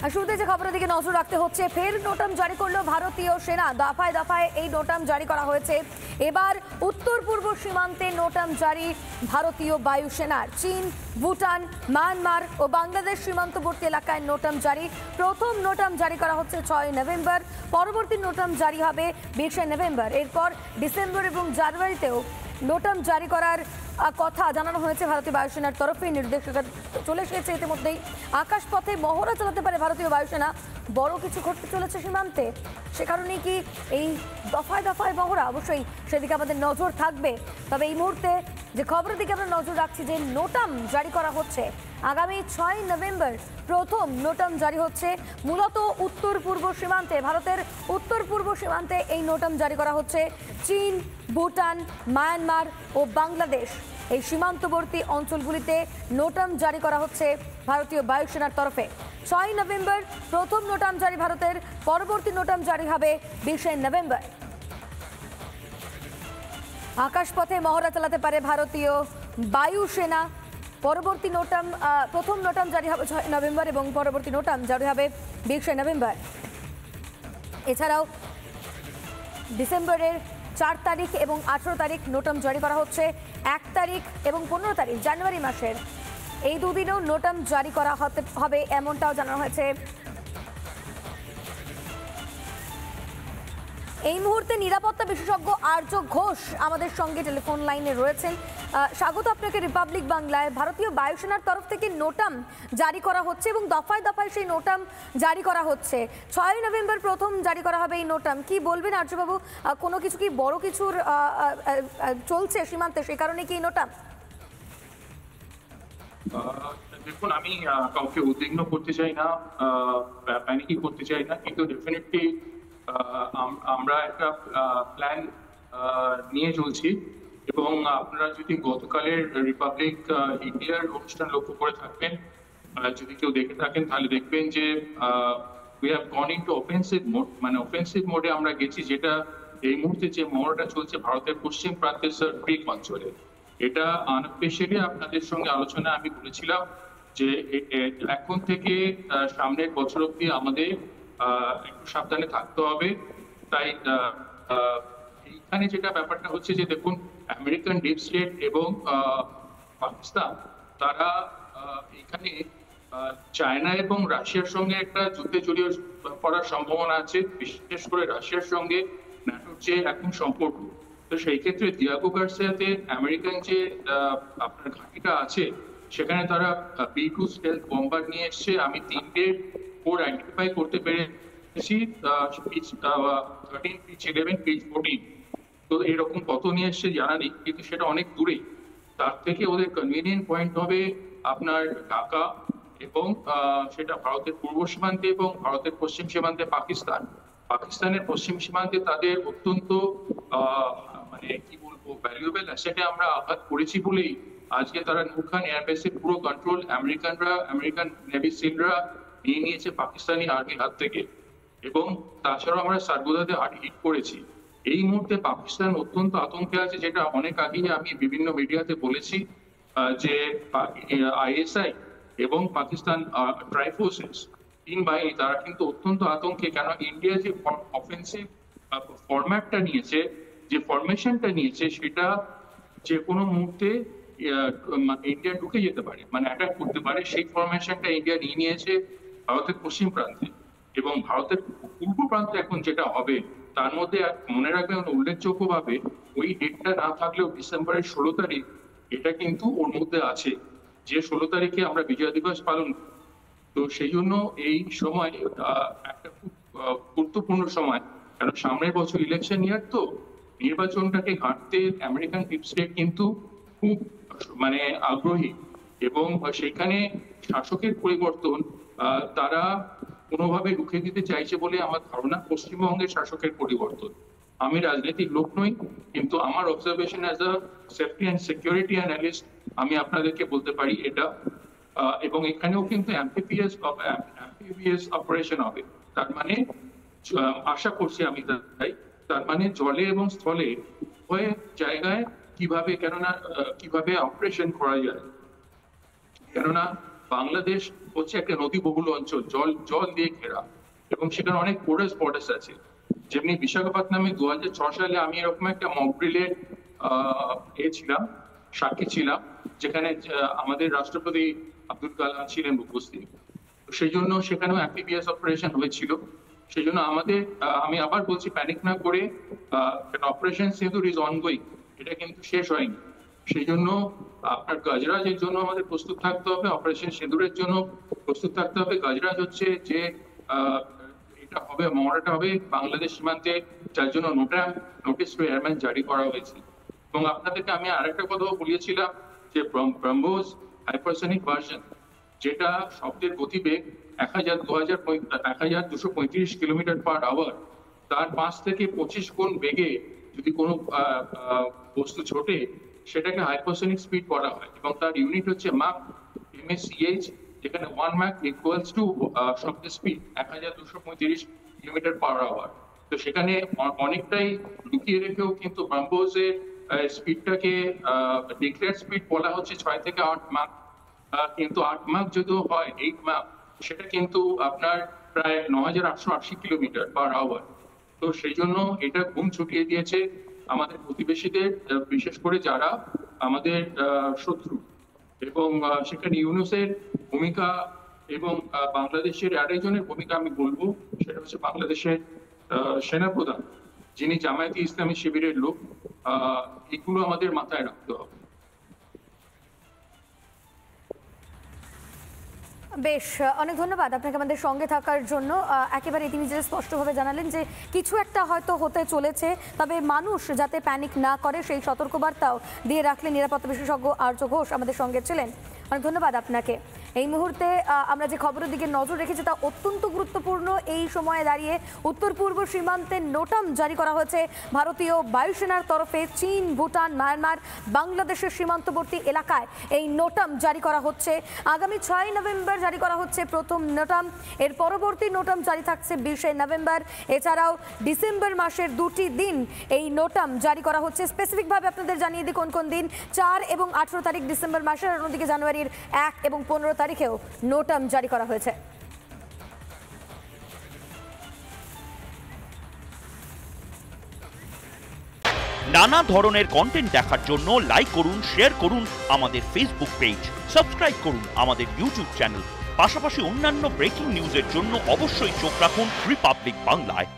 আর শুরুতে যে খবরের দিকে নজর রাখতে হচ্ছে, ফের নোটাম জারি করলো ভারতীয় সেনা। দফায় দফায় এই নোটাম জারি করা হয়েছে। এবার উত্তর পূর্ব সীমান্তে নোটাম জারি ভারতীয় বায়ুসেনার। চীন, ভুটান, মায়ানমার ও বাংলাদেশ সীমান্তবর্তী এলাকায় নোটাম জারি। প্রথম নোটাম জারি করা হচ্ছে 6 নভেম্বর, পরবর্তী নোটাম জারি হবে 20 নভেম্বর। এরপর ডিসেম্বর এবং জানুয়ারিতেও নোটাম জারি করার কথা জানানো হয়েছে ভারতীয় বায়ুসেনার তরফে। নির্দেশিকা চলে এসেছে ইতিমধ্যেই। আকাশপথে মহড়া চালাতে পারে ভারতীয় বায়ুসেনা। বড় কিছু ঘটতে চলেছে সীমান্তে, সে কারণেই কি এই দফায় দফায় মহড়া? অবশ্যই সেদিকে আমাদের নজর থাকবে। তবে এই মুহূর্তে যে খবরের দিকে আমরা নজর রাখছি, যে নোটাম জারি করা হচ্ছে আগামী 6 নভেম্বর, প্রথম নোটাম জারি হচ্ছে মূলত উত্তর পূর্ব সীমান্তে। ভারতের উত্তর পূর্ব সীমান্তে এই নোটাম জারি করা হচ্ছে। চীন, ভুটান, মায়ানমার ও বাংলাদেশ এই সীমান্তবর্তী অঞ্চলগুলিতে নোটাম জারি করা হচ্ছে ভারতীয় বায়ুসেনার তরফে। 6 নভেম্বর প্রথম নোটাম জারি ভারতের, পরবর্তী নোটাম জারি হবে 20 নভেম্বর। আকাশপথে মহড়া চালাতে পারে ভারতীয় বায়ুসেনা। পরবর্তী নোটাম, প্রথম নোটাম জারি হবে 6 নভেম্বর এবং পরবর্তী নোটাম জারি হবে 20 নভেম্বর। এছাড়াও ডিসেম্বরের 4 তারিখ এবং 18 তারিখ নোটাম জারি করা হচ্ছে। 1 তারিখ এবং 15 তারিখ জানুয়ারি মাসের এই দুদিনেও নোটাম জারি করা হবে, এমনটাও জানানো হয়েছে। এই মুহূর্তে নিরাপত্তা বিশেষজ্ঞ আর্য ঘোষ আমাদের সঙ্গে টেলিফোন লাইনে রয়েছেন। স্বাগত আপনাকে রিপাবলিক বাংলায়। ভারতীয় বায়ুসেনার তরফ থেকে নোটাম জারি করা হচ্ছে এবং দফায় দফায় সেই নোটাম জারি করা হচ্ছে। 6 নভেম্বর প্রথম জারি করা হবে এই নোটাম। কি বলবেন আর্যবাবু, কোনো কিছু কি বড় কিছুর চলছে সীমান্তে, সেই কারণে কি এই নোটাম? দেখুন, আমি কাউকে উদ্বিগ্ন করতে চাই না, প্যানিকই করতে চাই না, কিন্তু ডেফিনেটলি আমরা একটা প্ল্যান নিয়ে চলছি। এবং আপনারা যদি গতকালের রিপাবলিক ইন্ডিয়ার অনুষ্ঠান লক্ষ্য করে থাকবেন, যদি কেউ দেখে থাকেন, তাহলে দেখবেন যে we have gone into offensive mode. মানে অফেন্সিভ মোডে আমরা গেছি, যেটা এই মুহূর্তে যে মহড়াটা চলছে ভারতের পশ্চিম প্রান্তের ক্রিক অঞ্চলে। এটা আনঅফিশিয়ালি আপনাদের সঙ্গে আলোচনা আমি বলেছিলাম যে এখন থেকে সামনের বছর অব্দি আমাদের একটু সাবধানে থাকতে হবে। তাই এইখানে যেটা ব্যাপারটা হচ্ছে যে দেখুন, আমেরিকান ডিপ স্টেট এবং পাকিস্তান, তারা এখানে চায়না এবং রাশিয়ার সঙ্গে একটা যুদ্ধে জড়িয়ে পড়ার সম্ভাবনা আছে, বিশেষ করে রাশিয়ার সঙ্গে ন্যাটোর যে এখন সম্পর্ক। তো সেই ক্ষেত্রে দিয়াগো গার্সিয়াতে আমেরিকান যে আপনার ঘাঁটিটা আছে, সেখানে তারা B2 স্টেলথ বম্বার নিয়ে এসছে। আমি 3টে কোড আইডেন্টিফাই করতে পেরেছি, পিচ 13, পিচ 11, পিচ 14। তো এরকম কত নিয়ে এসছে জানা নেই, কিন্তু সেটা অনেক দূরে। তার থেকে ওদের কনভিনিয়েন্ট পয়েন্ট হবে আপনার ঢাকা, এবং সেটা ভারতের পূর্ব সীমান্তে এবং ভারতের পশ্চিম সীমান্তে পাকিস্তান। পাকিস্তানের পশ্চিম সীমান্তে তাদের অত্যন্ত মানে কি বলবো, ভ্যালুয়েবল অ্যাসেটে আমরা আঘাত করেছি বলেই আজকে তারা নূরখান এয়ারবেসের পুরো কন্ট্রোল আমেরিকান নেভি সিলরা নিয়ে নিয়েছে পাকিস্তানি আর্মির হাত থেকে। এবং তাছাড়াও আমরা সার্গোদাতে হিট করেছি। এই মুহূর্তে পাকিস্তান অত্যন্ত আতঙ্কে আছে, যেটা অনেক আগেই আমি বিভিন্ন মিডিয়াতে বলেছি যে ISI এবং পাকিস্তান ট্রাইফোর্সেস 3 বাহিনী, তারা কিন্তু অত্যন্ত আতঙ্কে। কেন ইন্ডিয়া যে অফেন্সিভ ফরম্যাটটা নিয়েছে, যে ফরমেশনটা নিয়েছে, সেটা যে কোনো মুহূর্তে ইন্ডিয়া ঢুকে যেতে পারে, মানে অ্যাটাক করতে পারে। সেই ফরমেশনটা ইন্ডিয়া নিয়ে নিয়েছে ভারতের পশ্চিম প্রান্তে। এবং ভারতের পূর্ব প্রান্তে এখন যেটা হবে, তার মধ্যে মনে রাখবেন উল্লেখযোগ্যভাবে, ওই ডেটটা না থাকলেও ডিসেম্বরের 16 তারিখ এটা কিন্তু ওর মধ্যে আছে, যে 16 তারিখে আমরা বিজয় দিবস পালন। তো সেই জন্য এই সময় একটা খুব গুরুত্বপূর্ণ সময়, কারণ সামনের বছর ইলেকশন ইয়ার, তো নির্বাচনটাকে ঘাঁটতে আমেরিকান ডিপ স্টেট কিন্তু খুব মানে আগ্রহী। এবং সেখানে শাসকের পরিবর্তন তারা কোনোভাবে রুখে দিতে চাইছে বলে আমার ধারণা। পশ্চিমবঙ্গের শাসকের পরিবর্তন, আমি রাজনৈতিক লোক নই, কিন্তু আমার observation as a safety and security analyst আমি আপনাদেরকে বলতে পারি এটা। এবং এখানেও কিন্তু অ্যাম্ফিবিয়াস অপারেশন হবে। তার মানে আশা করছি আমি, তাই তার মানে জলে এবং স্থলে উভয় জায়গায় কিভাবে অপারেশন করা যায়। কেননা বাংলাদেশ হচ্ছে একটা নদীবহুল অঞ্চল, জল জল দিয়ে ঘেরা, এবং সেখানে অনেক পোরাস বর্ডার্স আছে। যেমনি বিশাখাপত্তনমে 2006 সালে আমি এরকম একটা মক ড্রিলের ছিলাম, সাক্ষী ছিলাম, যেখানে আমাদের রাষ্ট্রপতি আব্দুল কালাম ছিলেন উপস্থিত। তো সেই জন্য সেখানেও অ্যাম্ফিবিয়াস অপারেশন হয়েছিল। সেই জন্য আমাদের আমি আবার বলছি, প্যানিক না করে, অপারেশন সিঁদুর ইজ অনগোয়িং, এটা কিন্তু শেষ হয়নি। সেই জন্য আপনার গজরাজের জন্য আমাদের প্রস্তুত থাকতে হবে, অপারেশন সিঁদুরের জন্য প্রস্তুত থাকতে হবে। গজরাজ হচ্ছে যে এটা হবে, মহড়াটা হবে বাংলাদেশ সীমান্তে, যার জন্য নোটিস টু এয়ারম্যান জারি করা হয়েছে। এবং আপনাদেরকে আমি আরেকটা কথাও বলেছিলাম যে ব্রহ্মোস হাইপারসনিক ভার্সন, যেটা শব্দের গতিবেগ 1235 কিলোমিটার পার আওয়ার, তার 5 থেকে 25 গুণ বেগে যদি কোনো বস্তু ছোটে, সেটাকে হাইপারসনিক স্পিড বলা হয়, এবং তার ইউনিট হচ্ছে মাক, MACH, যেখানে 1 মাক ইকুয়ালস টু শব্দের স্পিড 1235 কিলোমিটার পার আওয়ার। তো সেখানে অনেকটাই লুকিয়ে রেখেও কিন্তু ব্রহ্মোসের স্পিডটাকে ডিক্লেয়ার স্পিড বলা হচ্ছে 6 থেকে 8 মাক, কিন্তু 8 মাক যদিও হয়, 8 মাক, সেটা কিন্তু আপনার প্রায় 9880 কিলোমিটার পার আওয়ার। তো সেই জন্য এটা ঘুম ছুটিয়ে দিয়েছে আমাদের প্রতিবেশীদের, বিশেষ করে যারা আমাদের শত্রু। এবং সেখানে ইউনুসের ভূমিকা এবং বাংলাদেশের আরেকজনের ভূমিকা আমি বলবো, সেটা হচ্ছে বাংলাদেশের সেনাপ্রধান, যিনি জামায়াতে ইসলামী শিবিরের লোক। এগুলো আমাদের মাথায় রাখতে হবে। বেশ, অনেক ধন্যবাদ আপনাকে আমাদের সঙ্গে থাকার জন্য। একেবারে তিনি যে স্পষ্টভাবে জানালেন যে কিছু একটা হয়তো হতে চলেছে, তবে মানুষ যাতে প্যানিক না করে সেই সতর্কবার্তাও দিয়ে রাখলেন নিরাপত্তা বিশেষজ্ঞ আর্য ঘোষ আমাদের সঙ্গে ছিলেন। অনেক ধন্যবাদ আপনাকে। এই মুহূর্তে আমরা যে খবরের দিকে নজর রেখেছি তা অত্যন্ত গুরুত্বপূর্ণ। এই সময়ে দাঁড়িয়ে উত্তর পূর্ব সীমান্তে নোটাম জারি করা হয়েছে ভারতীয় বায়ুসেনার তরফে। চীন, ভুটান, মায়ানমার, বাংলাদেশের সীমান্তবর্তী এলাকায় এই নোটাম জারি করা হচ্ছে। আগামী 6 নভেম্বর জারি করা হচ্ছে প্রথম নোটাম, এর পরবর্তী নোটাম জারি থাকছে 20 নভেম্বর। এছাড়াও ডিসেম্বর মাসের 2টি দিন এই নোটাম জারি করা হচ্ছে। স্পেসিফিকভাবে আপনাদের জানিয়ে দিই কোন কোন দিন: 4 এবং 18 তারিখ ডিসেম্বর মাসের, আর অন্যদিকে জানুয়ারির 1 এবং 15 তারিখেও নোটাম জারি করা হয়েছে। নানা ধরনের কন্টেন্ট দেখার জন্য লাইক করুন, শেয়ার করুন আমাদের ফেসবুক পেজ, সাবস্ক্রাইব করুন আমাদের ইউটিউব চ্যানেল। পাশাপাশি অন্যান্য ব্রেকিং নিউজের জন্য অবশ্যই চোখ রাখুন রিপাবলিক বাংলায়।